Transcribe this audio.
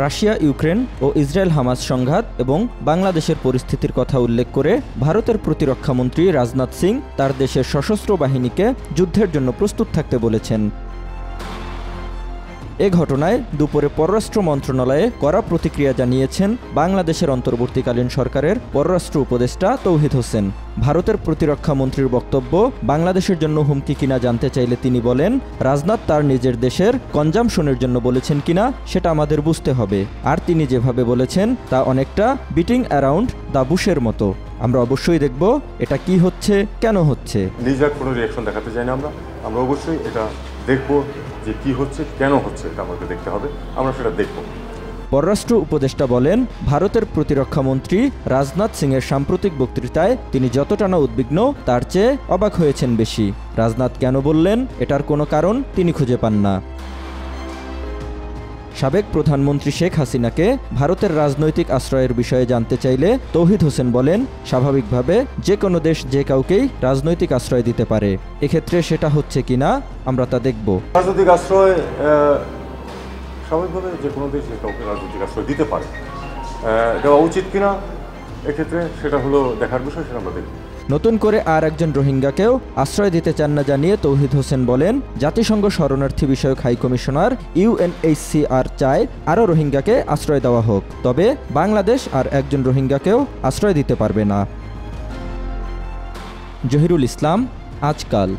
Russia Ukraine ও Israel Hamas সংঘাত এবং বাংলাদেশের পরিস্থিতির কথা উল্লেখ করে ভারতের প্রতিরক্ষামন্ত্রী রাজনাথ সিং তার দেশের সশস্ত্র বাহিনীকে যুদ্ধের জন্য প্রস্তুত থাকতে বলেছেন। এ ঘটনায় দুপুরে পররাষ্ট্র মন্ত্রণালয়ে কড়া প্রতিক্রিয়া জানিয়েছেন বাংলাদেশের অন্তর্বর্তীকালীন সরকারের পররাষ্ট্র উপদেষ্টা তৌহিদ হোসেন। ভারতের প্রতিরক্ষা মন্ত্রীর বক্তব্য বাংলাদেশের জন্য হুমকি কিনা জানতে চাইলে তিনি বলেন, রাজনাথ তার নিজের দেশের কনজামশনের জন্য বলেছেন কিনা সেটা আমাদের বুঝতে হবে। আর তিনি যেভাবে বলেছেন তা অনেকটা বিটিং অ্যারাউন্ড দ্য বুশের মতো। আমরা অবশ্যই দেখব এটা কি হচ্ছে, কেন হচ্ছে। নিজের কোনো রিয়াকশন দেখাতে চাই না। আমরা অবশ্যই এটা দেখব যে কি হচ্ছে, কেন হচ্ছে, এটা আমাকে দেখতে হবে। আমরা সেটা দেখব। পররাষ্ট্র উপদেষ্টা বলেন, ভারতের প্রতিরক্ষামন্ত্রী রাজনাথ সিংয়ের সাম্প্রতিক বক্তৃতায় তিনি যতটা না উদ্বিগ্ন তার চেয়ে অবাক হয়েছেন বেশি। রাজনাথ কেন বললেন এটার কোনো কারণ তিনি খুঁজে পান না। সাবেক প্রধানমন্ত্রী শেখ হাসিনাকে ভারতের রাজনৈতিক আশ্রয়ের বিষয়ে জানতে চাইলে তৌহিদ হোসেন বলেন, স্বাভাবিকভাবে যে কোনো দেশ যে কাউকেই রাজনৈতিক আশ্রয় দিতে পারে। এক্ষেত্রে সেটা হচ্ছে কিনা আমরা তা দেখব। রাজনৈতিক আশ্রয় স্বাভাবিকভাবে যে কোনো দেশ যে কাউকে রাজনৈতিক আশ্রয় দিতে পারে, দেওয়া উচিত কিনা এক্ষেত্রে সেটা হলো দেখার বিষয়, সেটা আমরা দেখব। নতুন করে আর একজন রোহিঙ্গাকেও আশ্রয় দিতে চান না জানিয়ে তৌহিদ হোসেন বলেন, জাতিসংঘ শরণার্থী বিষয়ক হাই কমিশনার UNHCR চায় আরও রোহিঙ্গাকে আশ্রয় দেওয়া হোক, তবে বাংলাদেশ আর একজন রোহিঙ্গাকেও আশ্রয় দিতে পারবে না। জহিরুল ইসলাম, আজকাল।